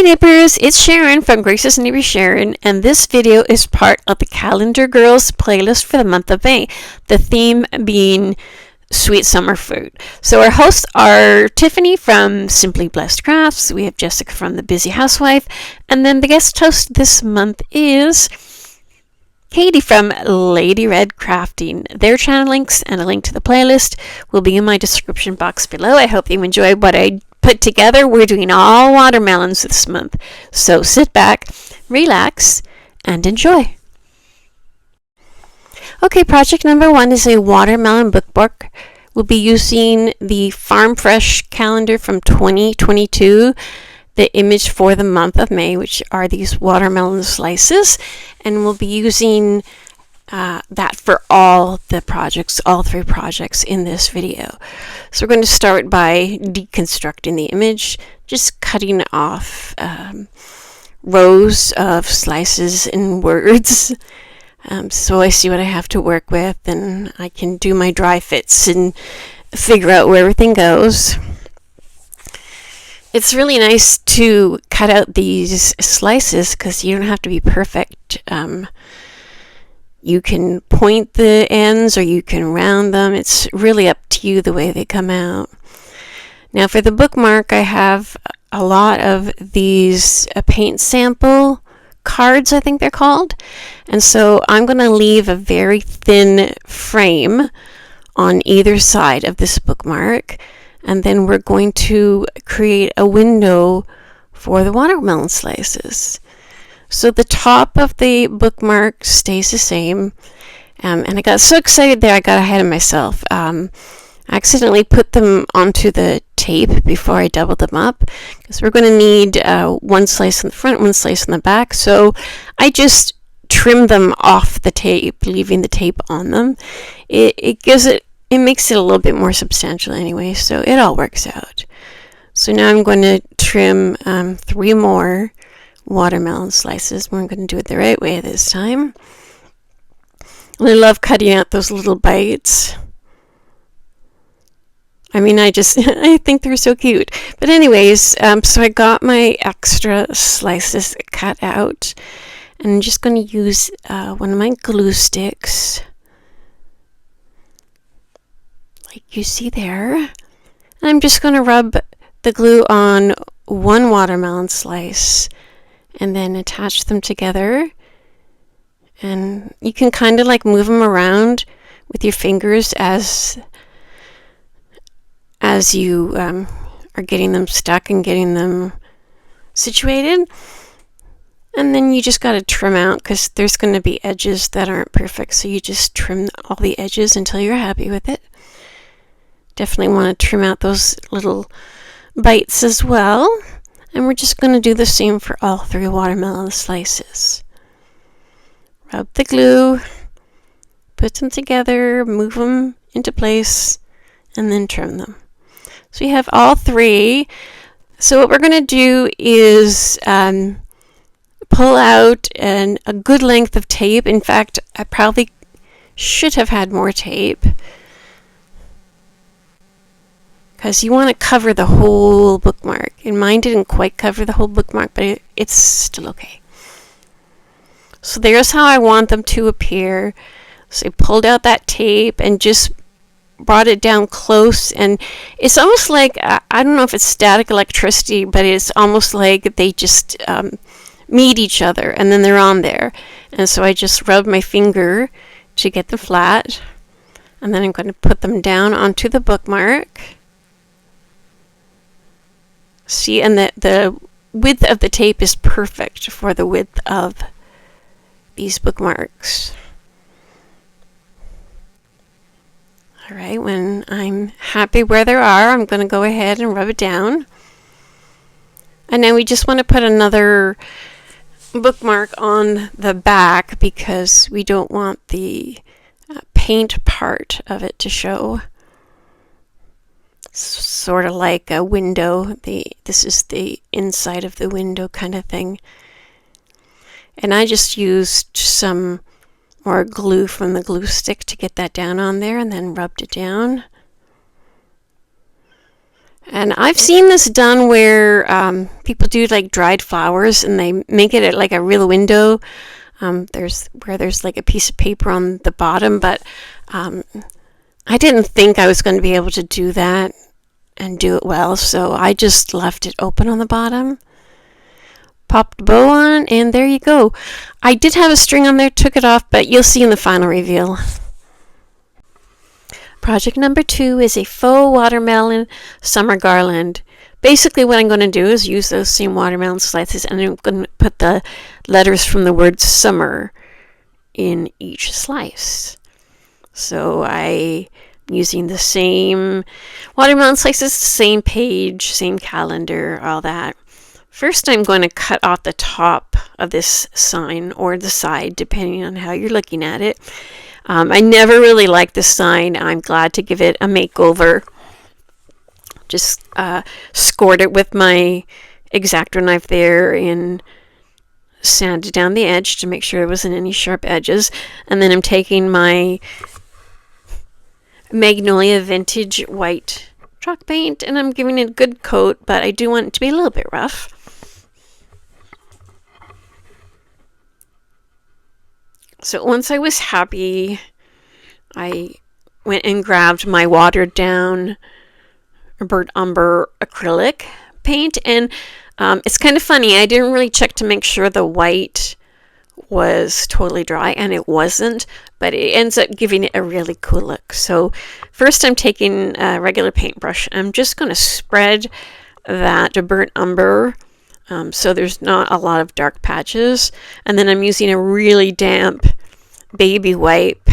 Nippers, it's Sharon from Grace's Neighbor Sharon, and this video is part of the Calendar Girls playlist for the month of May, the theme being sweet summer fruit. So our hosts are Tiffany from Simply Blessed Crafts, we have Jessica from The Busy Housewife, and then the guest host this month is Katie from Lady Red Crafting. Their channel links and a link to the playlist will be in my description box below. I hope you enjoy what I put together. We're doing all watermelons this month, so sit back, relax, and enjoy. Okay, project number 1 is a watermelon bookmark. We'll be using the Farm Fresh calendar from 2022, the image for the month of May, which are these watermelon slices, and we'll be using that for all the projects, all 3 projects in this video. So we're going to start by deconstructing the image, just cutting off rows of slices and words. So I see what I have to work with, and I can do my dry fits and figure out where everything goes. It's really nice to cut out these slices because you don't have to be perfect. You can point the ends or you can round them. It's really up to you the way they come out. Now for the bookmark, I have a lot of these paint sample cards, I think they're called. And so I'm going to leave a very thin frame on either side of this bookmark. And then we're going to create a window for the watermelon slices. So the top of the bookmark stays the same, and I got so excited there I got ahead of myself. I accidentally put them onto the tape before I doubled them up, because we're going to need one slice in the front, one slice in the back, so I just trimmed them off the tape, leaving the tape on them. It makes it a little bit more substantial anyway, so it all works out. So now I'm going to trim 3 more watermelon slices. We're going to do it the right way this time. And I love cutting out those little bites. I mean, I think they're so cute. But anyways, so I got my extra slices cut out, and I'm just going to use one of my glue sticks, like you see there. And I'm just going to rub the glue on one watermelon slice and then attach them together, and you can kind of like move them around with your fingers as you are getting them stuck and getting them situated. And then you just got to trim out, because there's going to be edges that aren't perfect, so you just trim all the edges until you're happy with it. Definitely want to trim out those little bites as well. And we're just going to do the same for all 3 watermelon slices. Rub the glue, put them together, move them into place, and then trim them. So we have all 3. So what we're going to do is pull out a good length of tape. In fact, I probably should have had more tape, because you want to cover the whole bookmark. And mine didn't quite cover the whole bookmark, but it's still okay. So there's how I want them to appear. So I pulled out that tape and just brought it down close, and it's almost like, I don't know if it's static electricity, but it's almost like they just meet each other, and then they're on there. And so I just rubbed my finger to get them flat, and then I'm going to put them down onto the bookmark. See, and the width of the tape is perfect for the width of these bookmarks. Alright, when I'm happy where they are, I'm going to go ahead and rub it down. And now we just want to put another bookmark on the back, because we don't want the paint part of it to show. Sort of like a window. This is the inside of the window kind of thing. And I just used some more glue from the glue stick to get that down on there, and then rubbed it down. And I've seen this done where people do like dried flowers and they make it like a real window. There's like a piece of paper on the bottom, but I didn't think I was going to be able to do that and do it well, so I just left it open on the bottom. Popped a bow on, and there you go. I did have a string on there, took it off, but you'll see in the final reveal. Project number 2 is a faux watermelon summer garland. Basically what I'm going to do is use those same watermelon slices, and I'm going to put the letters from the word summer in each slice. So I'm using the same watermelon slices, same page, same calendar, all that. First, I'm going to cut off the top of this sign, or the side, depending on how you're looking at it. I never really liked this sign. I'm glad to give it a makeover. Just scored it with my X-Acto knife there and sanded down the edge to make sure there wasn't any sharp edges. And then I'm taking my Magnolia Vintage White chalk paint and I'm giving it a good coat, but I do want it to be a little bit rough. So once I was happy, I went and grabbed my watered down burnt umber acrylic paint, and it's kind of funny, I didn't really check to make sure the white was totally dry, and it wasn't, but it ends up giving it a really cool look. So first I'm taking a regular paintbrush. I'm just going to spread that burnt umber so there's not a lot of dark patches, and then I'm using a really damp baby wipe.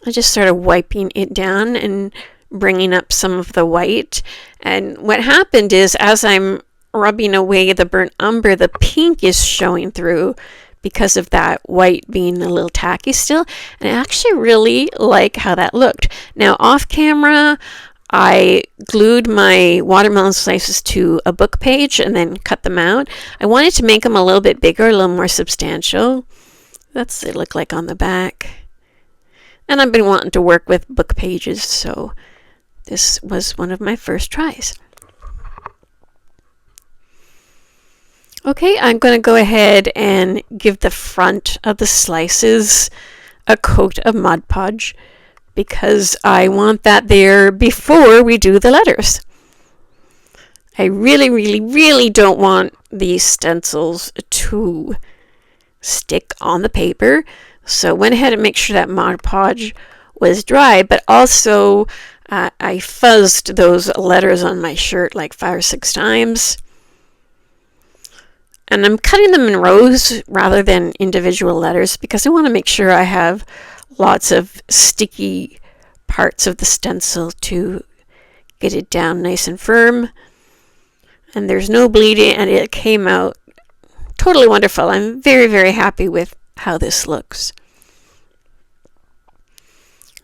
I just started wiping it down and bringing up some of the white, and what happened is as I'm rubbing away the burnt umber, the pink is showing through because of that white being a little tacky still, and I actually really like how that looked. Now off camera I glued my watermelon slices to a book page and then cut them out. I wanted to make them a little bit bigger, a little more substantial. That's what they look like on the back. And I've been wanting to work with book pages, so this was one of my first tries. Okay, I'm going to go ahead and give the front of the slices a coat of Mod Podge because I want that there before we do the letters. I really, really, really don't want these stencils to stick on the paper, so I went ahead and make sure that Mod Podge was dry, but also I fuzzed those letters on my shirt like 5 or 6 times. And I'm cutting them in rows rather than individual letters because I want to make sure I have lots of sticky parts of the stencil to get it down nice and firm. And there's no bleeding, and it came out totally wonderful. I'm very, very happy with how this looks.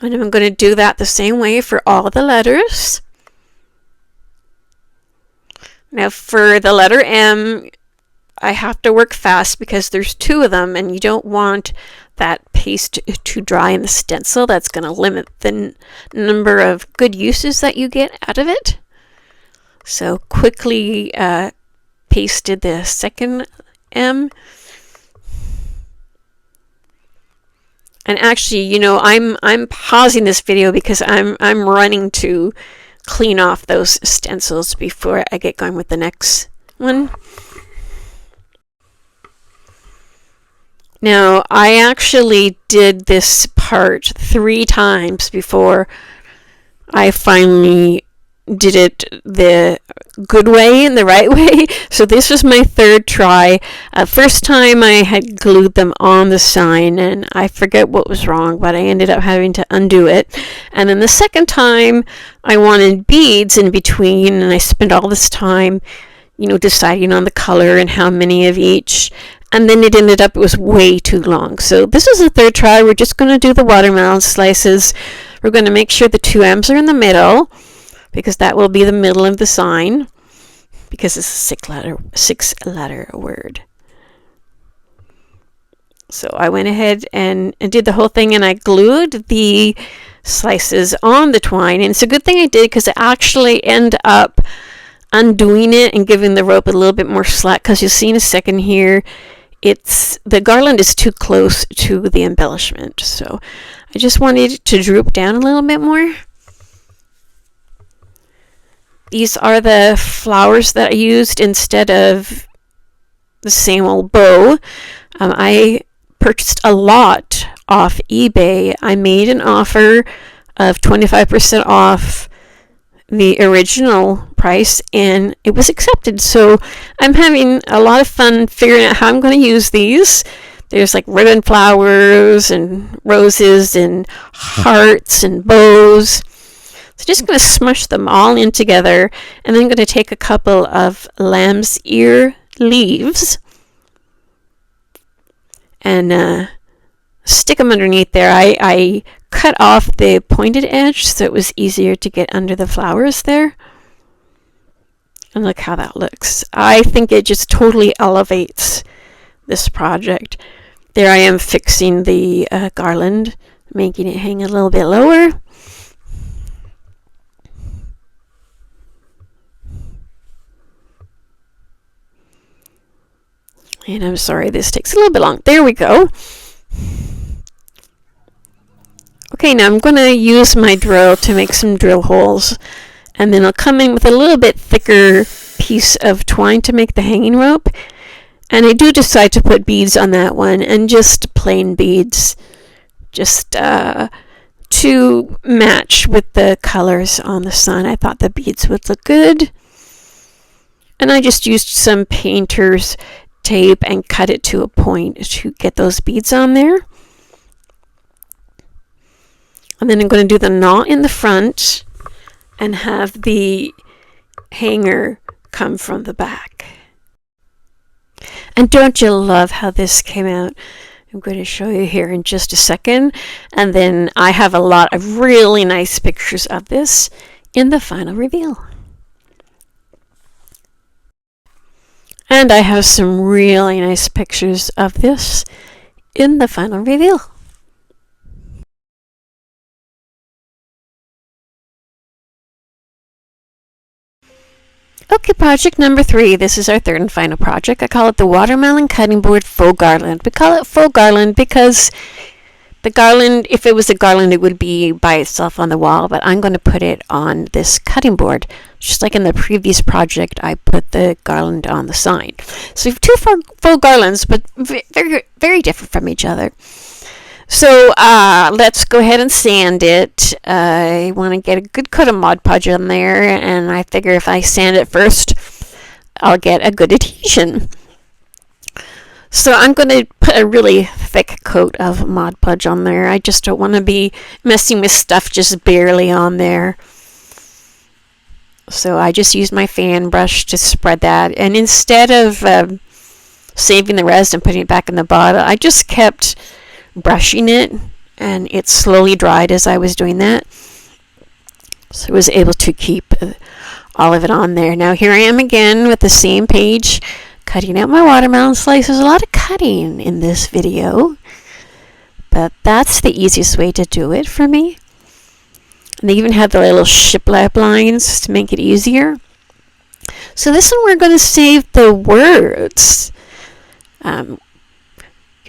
And I'm going to do that the same way for all the letters. Now for the letter M, I have to work fast because there's 2 of them, and you don't want that paste to dry in the stencil. That's going to limit the number of good uses that you get out of it. So quickly pasted the second M. And actually, you know, I'm pausing this video because I'm running to clean off those stencils before I get going with the next one. Now, I actually did this part 3 times before I finally did it the good way and the right way. So this was my 3rd try. First time I had glued them on the sign and I forget what was wrong, but I ended up having to undo it. And then the second time I wanted beads in between, and I spent all this time, you know, deciding on the color and how many of each. And then it ended up, it was way too long. So this is the 3rd try. We're just going to do the watermelon slices. We're going to make sure the 2 M's are in the middle, because that will be the middle of the sign, because it's a 6-letter word. So I went ahead and did the whole thing, and I glued the slices on the twine. And it's a good thing I did, because I actually end up undoing it and giving the rope a little bit more slack, because you'll see in a second here, the garland is too close to the embellishment. So I just wanted it to droop down a little bit more. These are the flowers that I used instead of the same old bow. I purchased a lot off eBay. I made an offer of 25% off the original price, and it was accepted. So I'm having a lot of fun figuring out how I'm going to use these. There's like ribbon flowers and roses and hearts and bows. So just going to smush them all in together, and then I'm going to take a couple of lamb's ear leaves and stick them underneath there. I cut off the pointed edge so it was easier to get under the flowers there. And look how that looks. I think it just totally elevates this project. There I am fixing the garland, making it hang a little bit lower. And I'm sorry, this takes a little bit long. There we go. Okay, now I'm going to use my drill to make some drill holes. And then I'll come in with a little bit thicker piece of twine to make the hanging rope. And I do decide to put beads on that one, and just plain beads, just to match with the colors on the sun. I thought the beads would look good. And I just used some painter's tape and cut it to a point to get those beads on there. And then I'm going to do the knot in the front and have the hanger come from the back. And don't you love how this came out? I'm going to show you here in just a second. And then I have a lot of really nice pictures of this in the final reveal. And I have some really nice pictures of this in the final reveal. Okay, project number 3. This is our third and final project. I call it the watermelon cutting board faux garland. We call it faux garland because the garland, if it was a garland, it would be by itself on the wall, but I'm going to put it on this cutting board. Just like in the previous project, I put the garland on the sign. So we have two faux garlands, but very, very different from each other. So let's go ahead and sand it. I want to get a good coat of Mod Podge on there, and I figure if I sand it first, I'll get a good adhesion. So I'm going to put a really thick coat of Mod Podge on there. I just don't want to be messing with stuff just barely on there. So I just used my fan brush to spread that. And instead of saving the rest and putting it back in the bottle, I just kept brushing it, and it slowly dried as I was doing that. So I was able to keep all of it on there. Now here I am again with the same page, cutting out my watermelon slice. There's a lot of cutting in this video, but that's the easiest way to do it for me. And they even have the little shiplap lines to make it easier. So this one we're going to save the words.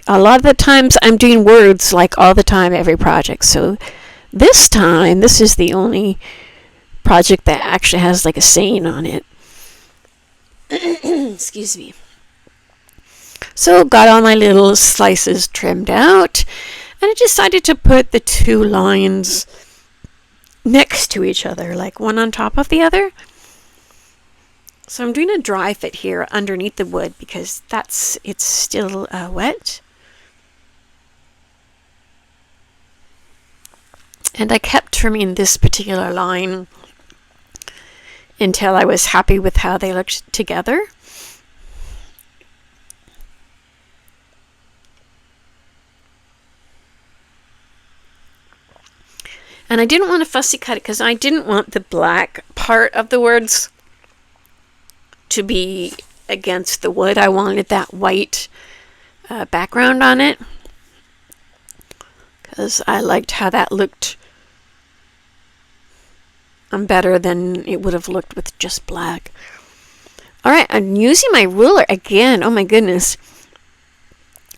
A lot of the times I'm doing words like all the time, every project. So this time, this is the only project that actually has like a saying on it. Excuse me. So got all my little slices trimmed out, and I decided to put the two lines next to each other, like one on top of the other. So I'm doing a dry fit here underneath the wood because it's still wet. And I kept trimming this particular line until I was happy with how they looked together. And I didn't want to fussy cut it because I didn't want the black part of the words to be against the wood. I wanted that white background on it because I liked how that looked better than it would have looked with just black. Alright, I'm using my ruler again. Oh my goodness.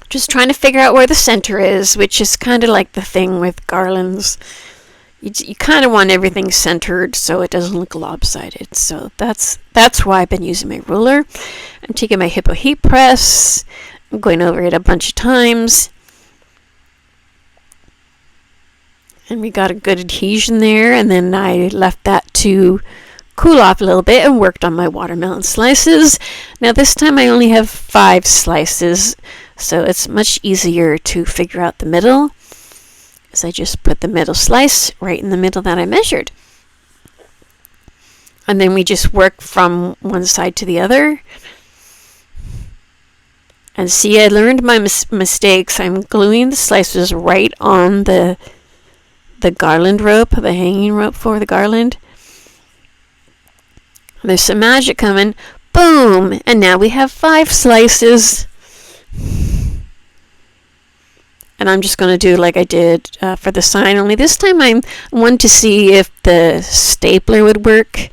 Just trying to figure out where the center is, which is kind of like the thing with garlands. You kind of want everything centered so it doesn't look lopsided. So that's why I've been using my ruler. I'm taking my Hippo heat press. I'm going over it a bunch of times. And we got a good adhesion there, and then I left that to cool off a little bit and worked on my watermelon slices. Now this time I only have 5 slices, so it's much easier to figure out the middle, as I just put the middle slice right in the middle that I measured. And then we just work from one side to the other. And see, I learned my mistakes. I'm gluing the slices right on the garland rope, the hanging rope for the garland. There's some magic coming. Boom! And now we have 5 slices. And I'm just going to do like I did for the sign, only this time I wanted to see if the stapler would work.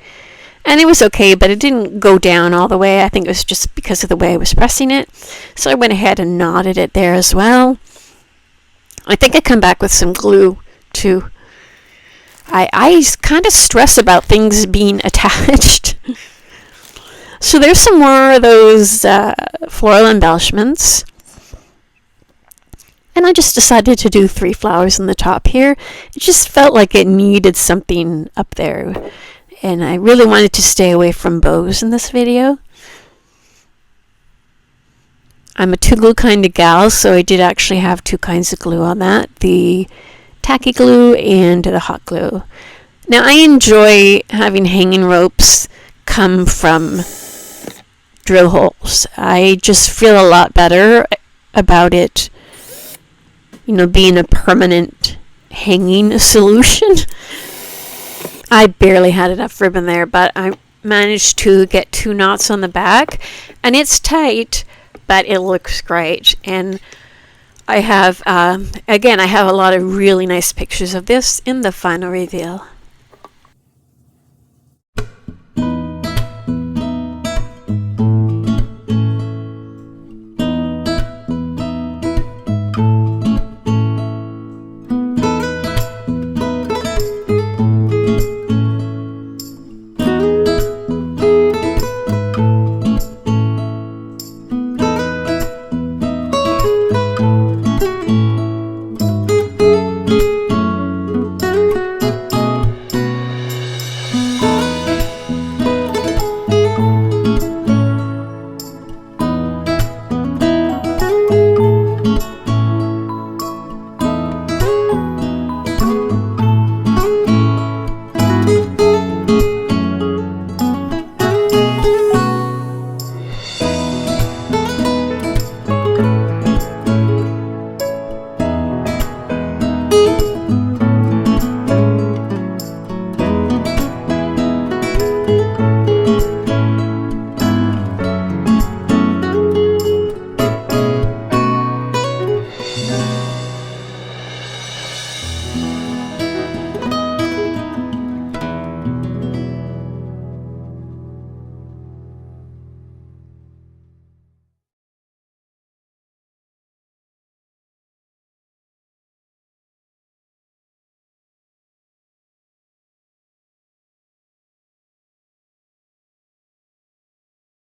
And it was okay, but it didn't go down all the way. I think it was just because of the way I was pressing it. So I went ahead and knotted it there as well. I think I come back with some glue too. I kind of stress about things being attached. So there's some more of those floral embellishments. And I just decided to do 3 flowers on the top here. It just felt like it needed something up there. And I really wanted to stay away from bows in this video. I'm a 2-glue kind of gal, so I did actually have 2 kinds of glue on that. The tacky glue and the hot glue. Now I enjoy having hanging ropes come from drill holes. I just feel a lot better about it, you know, being a permanent hanging solution. I barely had enough ribbon there, but I managed to get 2 knots on the back, and it's tight, but it looks great. And I have, again, I have a lot of really nice pictures of this in the final reveal.